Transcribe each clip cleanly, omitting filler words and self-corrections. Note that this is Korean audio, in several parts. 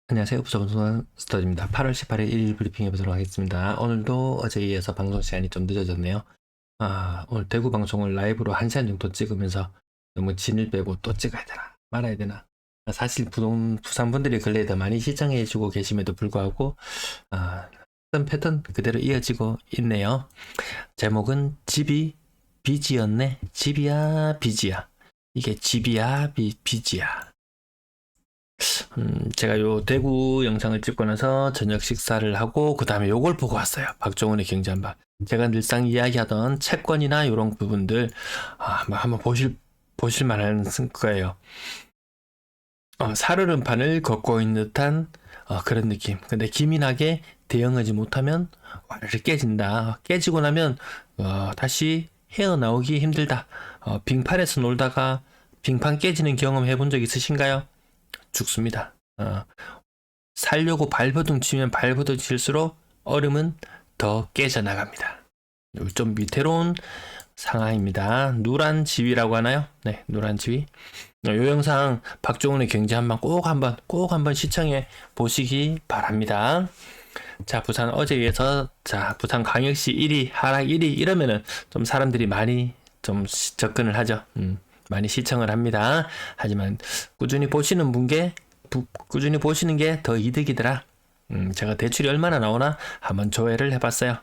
안녕하세요. 부서분수원 스터디입니다. 8월 18일 1일 브리핑 해보도록 하겠습니다. 오늘도 어제에 이어서 방송 시간이 좀 늦어졌네요. 오늘 대구 방송을 라이브로 1시간 정도 찍으면서 너무 진을 빼고 또 찍어야 되나 말아야 되나. 사실 부산 분들이 근래에 더 많이 시청해주고 계심에도 불구하고 어떤 패턴 그대로 이어지고 있네요. 제목은 집이 빚이었네. 집이야 빚이야. 이게 집이야 빚이야. 제가 요 대구 영상을 찍고 나서 저녁 식사를 하고 그 다음에 요걸 보고 왔어요. 박종훈의 경제한방. 제가 늘상 이야기하던 채권이나 이런 부분들 뭐 한번 보실 만한 거예요. 살얼음판을 걷고 있는 듯한 그런 느낌. 근데 기민하게 대응하지 못하면 와르르 깨진다. 깨지고 나면 다시 헤어나오기 힘들다. 빙판에서 놀다가 빙판 깨지는 경험 해본 적 있으신가요? 죽습니다. 살려고 발버둥 치면 발버둥 칠수록 얼음은 더 깨져나갑니다. 좀 위태로운 상황입니다. 누란 지위라고 하나요? 네, 누란 지위. 이 영상 박종훈의 경제한방 꼭 한번 시청해 보시기 바랍니다. 자, 부산 어제에 의해서 부산 광역시 1위, 하락 1위 이러면은 좀 사람들이 많이 좀 접근을 하죠. 많이 시청을 합니다. 하지만 꾸준히 보시는 게 더 이득이더라. 제가 대출이 얼마나 나오나 한번 조회를 해봤어요.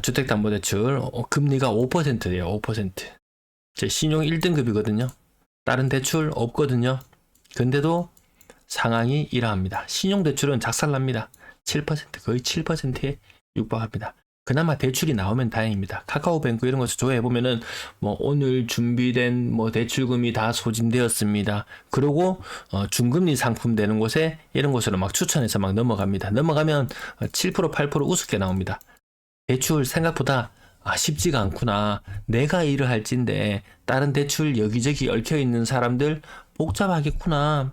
주택담보대출 금리가 5%예요. 5%. 제 신용 1등급이거든요. 다른 대출 없거든요. 근데도 상황이 이러합니다. 신용대출은 작살납니다. 7%, 거의 7%에 육박합니다. 그나마 대출이 나오면 다행입니다. 카카오뱅크 이런 것을 조회해보면은 오늘 준비된 대출금이 다 소진되었습니다. 그리고 중금리 상품 되는 곳에 이런 곳으로 막 추천해서 막 넘어갑니다. 넘어가면 7% 8% 우습게 나옵니다. 대출 생각보다 쉽지가 않구나. 내가 일을 할진데 다른 대출 여기저기 얽혀있는 사람들 복잡하겠구나.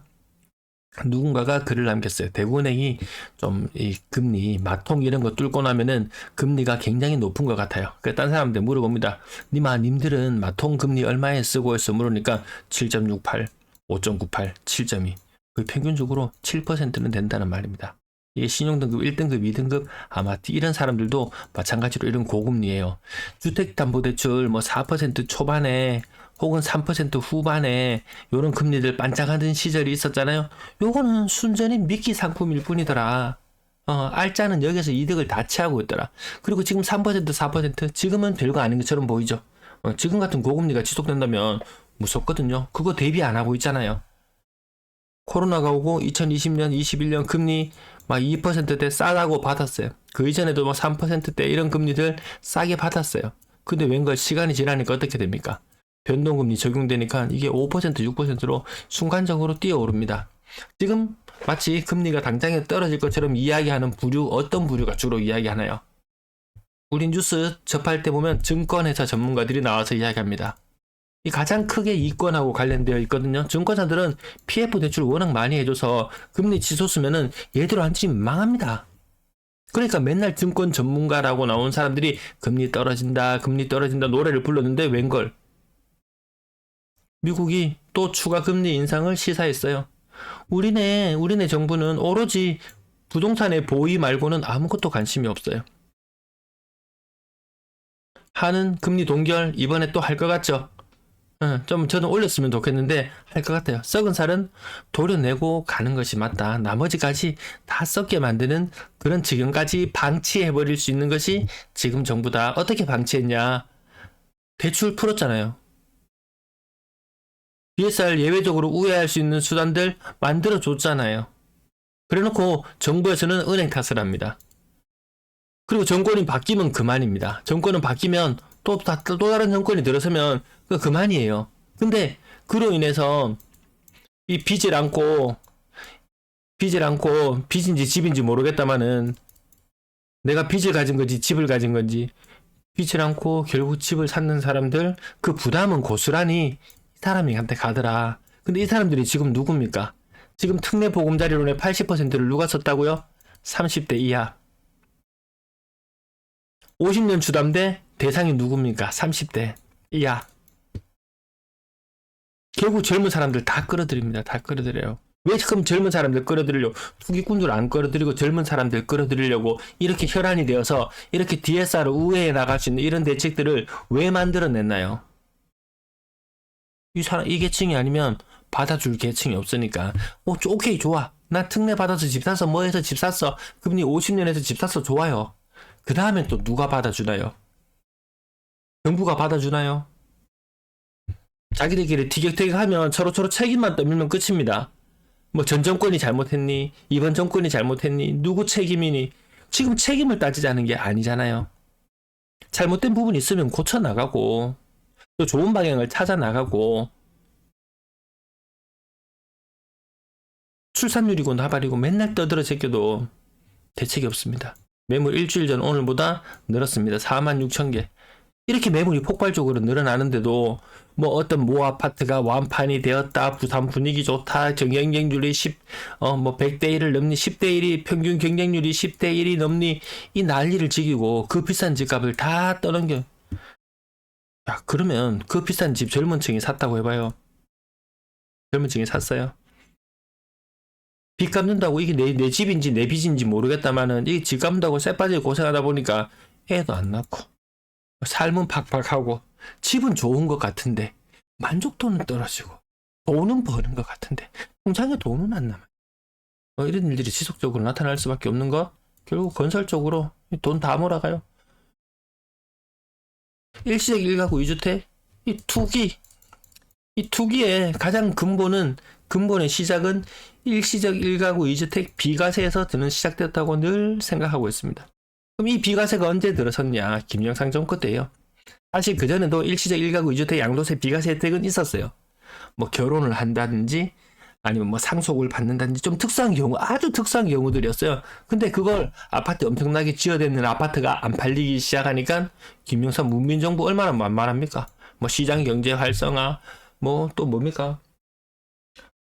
누군가가 글을 남겼어요. 대구은행이 좀 이 금리 마통 이런 거 뚫고 나면은 금리가 굉장히 높은 것 같아요. 그래서 딴 사람들 물어봅니다. 님들은 마통 금리 얼마에 쓰고 있어? 물으니까 7.68, 5.98, 7.2. 거의 평균적으로 7%는 된다는 말입니다. 이게 신용등급 1등급, 2등급 아마 이런 사람들도 마찬가지로 이런 고금리예요. 주택담보대출 4% 초반에 혹은 3% 후반에 이런 금리들 반짝하던 시절이 있었잖아요. 요거는 순전히 미끼 상품일 뿐이더라. 알짜는 여기서 이득을 다 취하고 있더라. 그리고 지금 3%, 4% 지금은 별거 아닌 것처럼 보이죠. 지금 같은 고금리가 지속된다면 무섭거든요. 그거 대비 안 하고 있잖아요. 코로나가 오고 2020년, 21년 금리 막 2%대 싸다고 받았어요. 그 이전에도 3%대 이런 금리들 싸게 받았어요. 근데 웬걸 시간이 지나니까 어떻게 됩니까? 변동금리 적용되니까 이게 5%, 6%로 순간적으로 뛰어오릅니다. 지금 마치 금리가 당장에 떨어질 것처럼 이야기하는 어떤 부류가 주로 이야기하나요? 우리 뉴스 접할 때 보면 증권회사 전문가들이 나와서 이야기합니다. 이 가장 크게 이권하고 관련되어 있거든요. 증권사들은 PF 대출 워낙 많이 해줘서 금리 치솟으면은 얘들 완전히 망합니다. 그러니까 맨날 증권 전문가라고 나온 사람들이 금리 떨어진다 노래를 불렀는데 웬걸? 미국이 또 추가 금리 인상을 시사했어요. 우리네 정부는 오로지 부동산의 보위 말고는 아무것도 관심이 없어요. 하는 금리 동결 이번에 또 할 것 같죠? 좀 저는 올렸으면 좋겠는데 할 것 같아요. 썩은 살은 도려내고 가는 것이 맞다. 나머지까지 다 썩게 만드는 그런 지경까지 방치해버릴 수 있는 것이 지금 정부다. 어떻게 방치했냐? 대출 풀었잖아요. DSR 예외적으로 우회할 수 있는 수단들 만들어줬잖아요. 그래놓고 정부에서는 은행 탓을 합니다. 그리고 정권이 바뀌면 그만입니다. 정권은 바뀌면 또 다른 정권이 들어서면 그만이에요. 근데 그로 인해서 이 빚을 안고 빚인지 집인지 모르겠다마는 내가 빚을 가진 건지 집을 가진 건지 빚을 안고 결국 집을 샀는 사람들 그 부담은 고스란히 이 사람한테 가더라. 근데 이 사람들이 지금 누굽니까? 지금 특례 보금자리론의 80%를 누가 썼다고요? 30대 이하. 50년 주담대 대상이 누굽니까? 30대 이하. 결국 젊은 사람들 다 끌어들입니다. 다 끌어들여요. 왜 그럼 젊은 사람들 끌어들이려고 투기꾼들 안 끌어들이고 젊은 사람들 끌어들이려고 이렇게 혈안이 되어서 이렇게 DSR을 우회해 나갈 수 있는 이런 대책들을 왜 만들어냈나요? 이 계층이 아니면 받아줄 계층이 없으니까 오케이 좋아 나 특례 받아서 집 샀어 뭐 해서 집 샀어 금리 50년에서 집 샀어 좋아요. 그 다음엔 또 누가 받아주나요? 정부가 받아주나요? 자기들끼리 티격태격하면 서로 책임만 떠밀면 끝입니다. 뭐 전 정권이 잘못했니? 이번 정권이 잘못했니? 누구 책임이니? 지금 책임을 따지자는 게 아니잖아요. 잘못된 부분이 있으면 고쳐 나가고 또 좋은 방향을 찾아 나가고 출산율이고 나발이고 맨날 떠들어 제껴도 대책이 없습니다. 매물 일주일 전 오늘보다 늘었습니다. 46,000개. 이렇게 매물이 폭발적으로 늘어나는데도 뭐 어떤 모 아파트가 완판이 되었다. 부산 분위기 좋다. 경쟁률이 100대 1을 넘니 10대 1이 평균 경쟁률이 10대 1이 넘니 이 난리를 지기고 그 비싼 집값을 다 떠넘겨. 야, 그러면 그 비싼 집 젊은 층이 샀다고 해봐요. 젊은 층이 샀어요. 빚 갚는다고 이게 내 집인지 내 빚인지 모르겠다마는 이 집 갚는다고 쇠 빠지게 고생하다 보니까 애도 안 낳고 삶은 팍팍하고 집은 좋은 것 같은데 만족도는 떨어지고 돈은 버는 것 같은데 통장에 돈은 안 남아요. 이런 일들이 지속적으로 나타날 수밖에 없는 거 결국 건설 쪽으로 돈 다 몰아가요. 일시적 1가구 2주택 이 투기의 가장 근본의 시작은 일시적 1가구 2주택 비과세에서 시작되었다고 늘 생각하고 있습니다. 그럼 이 비과세가 언제 들어섰냐? 김영삼 정권 때예요. 사실 그전에도 일시적 1가구 2주택 양도세 비과세 혜택은 있었어요. 뭐 결혼을 한다든지 아니면 뭐 상속을 받는다든지 좀 특수한 경우, 아주 특수한 경우들이었어요. 근데 그걸 아파트 엄청나게 지어대는 아파트가 안 팔리기 시작하니까 김영삼 문민정부 얼마나 만만합니까? 뭐 시장 경제 활성화, 뭐 또 뭡니까?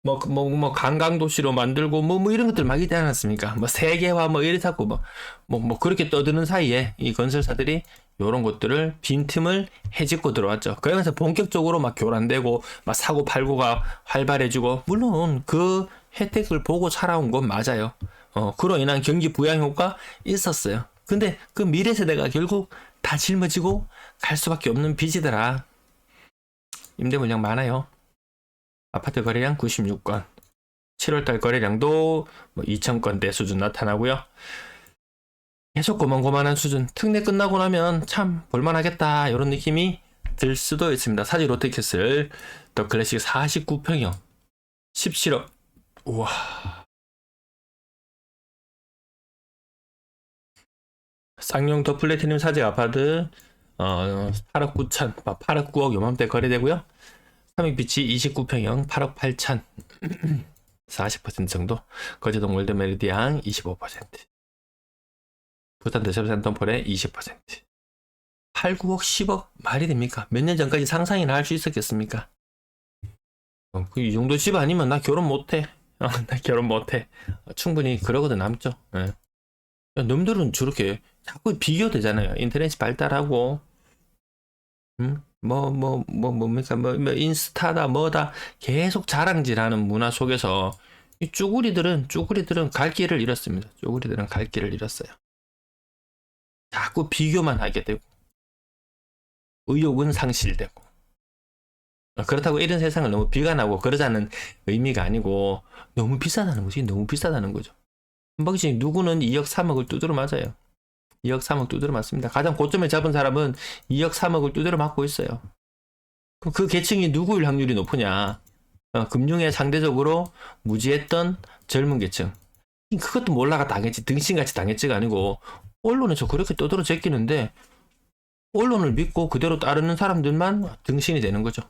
뭐 관광도시로 만들고 뭐 이런 것들 막 있지 않았습니까? 뭐 세계화 뭐 이렇다고 뭐 그렇게 떠드는 사이에 이 건설사들이 요런 것들을 빈틈을 헤집고 들어왔죠. 그러면서 본격적으로 막 교란되고 막 사고 팔고가 활발해지고 물론 그 혜택을 보고 살아온 건 맞아요. 그로 인한 경기 부양 효과 있었어요. 근데 그 미래 세대가 결국 다 짊어지고 갈 수밖에 없는 빚이더라. 임대 물량 많아요. 아파트 거래량 96건. 7월달 거래량도 뭐 2,000건대 수준 나타나고요. 계속 고만고만한 수준. 특례 끝나고 나면 참 볼만하겠다 이런 느낌이 들 수도 있습니다. 사지 롯데캐슬 더 클래식 49평형 17억. 우와. 쌍용 더 플래티늄 사직 아파트 8억 9천, 8억 9억 요맘때 거래되고요. 삼익비치 29평형 8억 8천 40% 정도. 거제동 월드 메리디앙 25%. 부산 대접센터 폴에 20%. 8, 9억, 10억 말이 됩니까? 몇 년 전까지 상상이나 할 수 있었겠습니까? 이 정도 집 아니면 나 결혼 못해. 나 결혼 못해. 충분히 그러거든 남죠. 예. 놈들은 저렇게 자꾸 비교되잖아요. 인터넷이 발달하고 뭡니까 뭐 인스타다 뭐다 계속 자랑질하는 문화 속에서 이 쭈구리들은 갈 길을 잃었습니다. 쭈구리들은 갈 길을 잃었어요. 자꾸 비교만 하게 되고 의욕은 상실되고 그렇다고 이런 세상을 너무 비관하고 그러자는 의미가 아니고 너무 비싸다는 거지. 너무 비싸다는 거죠. 한 번씩 누구는 2억 3억을 두드려 맞아요. 2억 3억 두드려 맞습니다. 가장 고점에 잡은 사람은 2억 3억을 두드려 맞고 있어요. 그 계층이 누구일 확률이 높으냐? 금융에 상대적으로 무지했던 젊은 계층. 그것도 몰라가 당했지. 등신같이 당했지가 아니고 언론에서 그렇게 떠들어 제끼는데 언론을 믿고 그대로 따르는 사람들만 등신이 되는 거죠.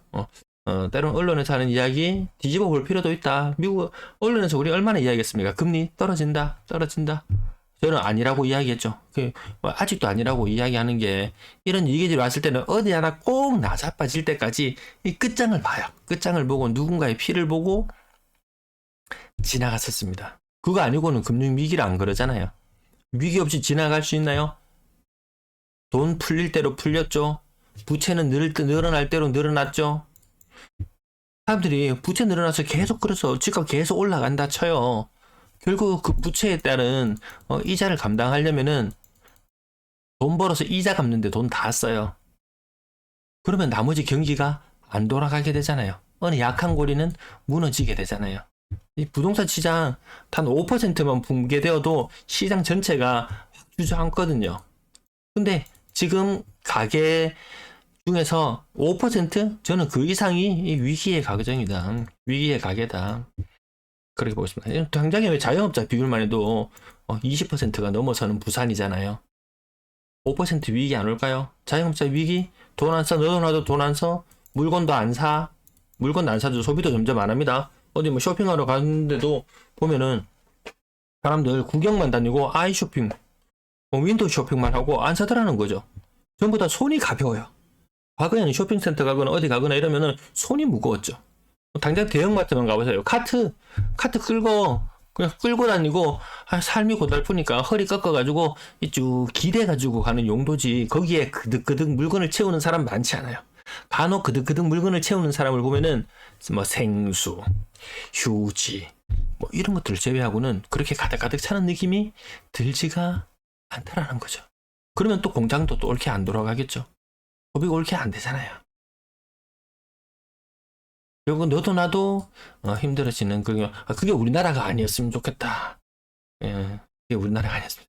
때론 언론에서 하는 이야기 뒤집어 볼 필요도 있다. 미국 언론에서 우리 얼마나 이야기했습니까? 금리 떨어진다. 저는 아니라고 이야기했죠. 아직도 아니라고 이야기하는 게 이런 얘기들이 왔을 때는 어디 하나 꼭 나자빠질 때까지 이 끝장을 봐요. 끝장을 보고 누군가의 피를 보고 지나갔었습니다. 그거 아니고는 금융 위기를 안 그러잖아요. 위기 없이 지나갈 수 있나요? 돈 풀릴 대로 풀렸죠. 부채는 늘어날 대로 늘어났죠. 사람들이 부채 늘어나서 계속 그래서 집값 계속 올라간다 쳐요. 결국 그 부채에 따른 이자를 감당하려면은 돈 벌어서 이자 갚는데 돈 다 써요. 그러면 나머지 경기가 안 돌아가게 되잖아요. 어느 약한 고리는 무너지게 되잖아요. 이 부동산 시장 단 5%만 붕괴되어도 시장 전체가 주저앉거든요. 근데 지금 가계 중에서 5%? 저는 그 이상이 이 위기의 가계정이다. 위기의 가계다. 그렇게 보고 있습니다. 당장에 왜 자영업자 비율만 해도 20%가 넘어서는 부산이잖아요. 5% 위기 안 올까요? 자영업자 위기? 돈 안 써, 너도 나도 돈 안 써, 물건도 안 사, 물건도 안 사도 소비도 점점 안 합니다. 어디 뭐 쇼핑하러 가는데도 보면은 사람들 구경만 다니고 아이 쇼핑, 윈도우 쇼핑만 하고 안 사더라는 거죠. 전부 다 손이 가벼워요. 과거에는 쇼핑센터 가거나 어디 가거나 이러면은 손이 무거웠죠. 당장 대형마트만 가보세요. 카트 끌고 그냥 끌고 다니고 삶이 고달프니까 허리 꺾어가지고 쭉 기대가지고 가는 용도지 거기에 그득그득 물건을 채우는 사람 많지 않아요. 간혹 그득그득 물건을 채우는 사람을 보면은 뭐 생수, 휴지 뭐 이런 것들을 제외하고는 그렇게 가득가득 차는 느낌이 들지가 않다라는 거죠. 그러면 또 공장도 또 옳게 안 돌아가겠죠. 소비가 옳게 안 되잖아요. 그리고 너도 나도 힘들어지는 그게 우리나라가 아니었으면 좋겠다. 예, 그게 우리나라가 아니었으면.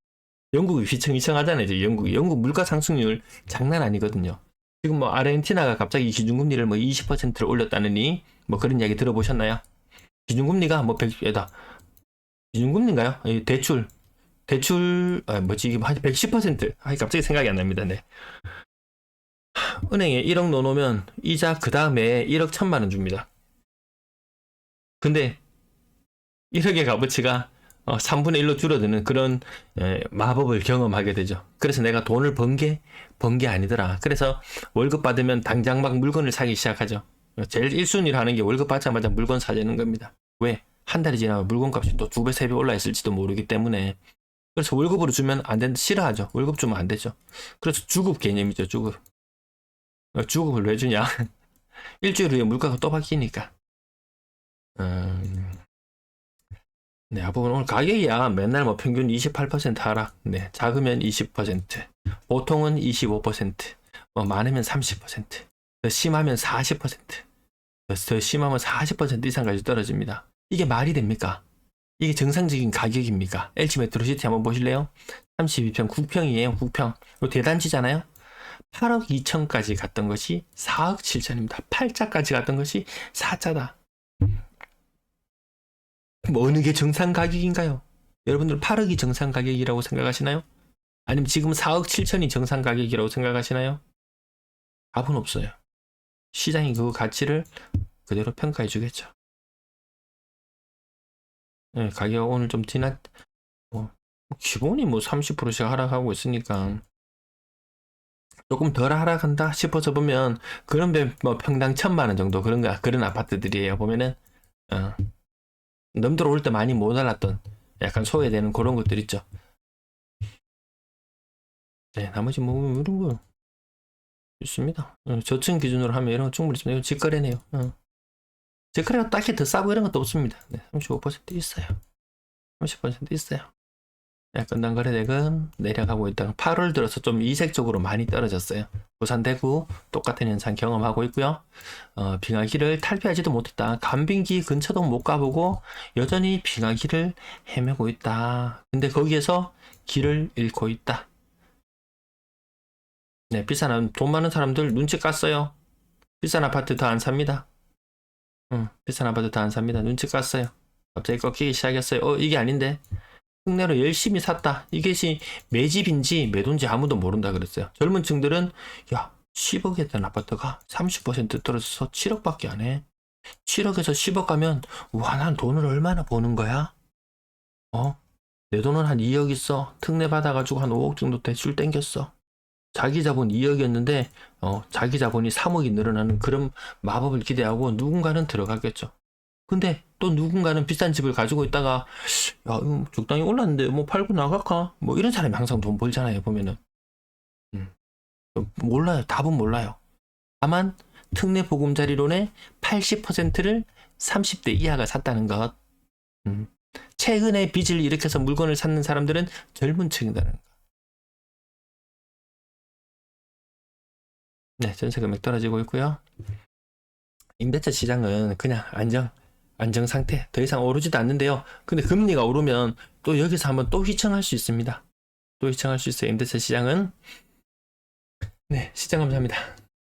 영국이 휘청휘청하잖아요. 영국 물가 상승률 장난 아니거든요. 지금 뭐 아르헨티나가 갑자기 기준금리를 뭐 20%를 올렸다느니 뭐 그런 이야기 들어보셨나요? 기준금리가 뭐 100에다 기준금리인가요? 대출 뭐지 한 110%. 갑자기 생각이 안 납니다. 네. 은행에 1억 넣어놓으면 이자 그 다음에 1억 1천만 원 줍니다. 근데 1억의 값어치가 3분의 1로 줄어드는 그런 마법을 경험하게 되죠. 그래서 내가 돈을 번 게 아니더라. 그래서 월급 받으면 당장 막 물건을 사기 시작하죠. 제일 1순위로 하는 게 월급 받자마자 물건 사자는 겁니다. 왜? 한 달이 지나면 물건값이 또 2배, 3배 올라 있을지도 모르기 때문에. 그래서 월급으로 주면 안 된다, 싫어하죠. 월급 주면 안 되죠. 그래서 주급 개념이죠, 주급. 주급을 왜 주냐? 일주일 후에 물가가 또 바뀌니까. 네, 앞부분 오늘 가격이야 맨날 뭐 평균 28% 하락. 네, 작으면 20%, 보통은 25%, 뭐 많으면 30%, 더 심하면 40%, 더 심하면 40% 이상까지 떨어집니다. 이게 말이 됩니까? 이게 정상적인 가격입니까? LG 메트로시티 한번 보실래요? 32평, 9평이에요, 9평. 이거 대단지잖아요? 8억 2천까지 갔던 것이 4억 7천입니다. 8자까지 갔던 것이 4자다. 뭐 어느 게 정상 가격인가요? 여러분들 8억이 정상 가격이라고 생각하시나요? 아니면 지금 4억 7천이 정상 가격이라고 생각하시나요? 답은 없어요. 시장이 그 가치를 그대로 평가해 주겠죠. 네, 가격 오늘 좀 기본이 뭐 30%씩 하락하고 있으니까 조금 덜 하락한다 싶어서 보면 그런 뭐 평당 1,000만 원 정도 그런 아파트들이에요. 보면은 넘 들어올 때 많이 못 알았던 약간 소외되는 그런 것들 있죠. 네, 나머지 뭐 이런 거 있습니다. 저층 기준으로 하면 이런 거 충분히 있습니다. 이건 직거래네요. 직거래가 딱히 더 싸고 이런 것도 없습니다. 네, 35% 있어요. 30% 있어요. 끝난 거래액은 내려가고 있다가 8월 들어서 좀 이색적으로 많이 떨어졌어요. 부산, 대구 똑같은 현상 경험하고 있고요. 빙하기를 탈피하지도 못했다. 간빙기 근처도 못 가보고 여전히 빙하기를 헤매고 있다. 근데 거기에서 길을 잃고 있다. 네, 돈 많은 사람들 눈치 깠어요. 비싼 아파트 더 안 삽니다. 비싼 아파트 더 안 삽니다. 눈치 깠어요. 갑자기 꺾이기 시작했어요. 이게 아닌데. 흉내로 열심히 샀다. 이것이 매집인지 매도인지 아무도 모른다 그랬어요. 젊은 층들은 야 10억에 했던 아파트가 30% 떨어져서 7억밖에 안 해. 7억에서 10억 가면 와 난 돈을 얼마나 버는 거야? 내 돈은 한 2억 있어. 특례 받아가지고 한 5억 정도 대출 땡겼어. 자기 자본 2억이었는데 자기 자본이 3억이 늘어나는 그런 마법을 기대하고 누군가는 들어가겠죠. 근데 또 누군가는 비싼 집을 가지고 있다가 야 적당히 올랐는데 뭐 팔고 나갈까? 뭐 이런 사람이 항상 돈 벌잖아요. 보면은 몰라요. 답은 몰라요. 다만 특례 보금자리론의 80%를 30대 이하가 샀다는 것. 최근에 빚을 일으켜서 물건을 샀는 사람들은 젊은 층이라는 것. 네, 전세 금액 떨어지고 있고요. 임대차 시장은 그냥 안정 상태. 더 이상 오르지도 않는데요. 근데 금리가 오르면 또 여기서 한번 또 휘청할 수 있습니다. 또 휘청할 수 있어요. 임대차 시장은. 네, 시장 감사합니다.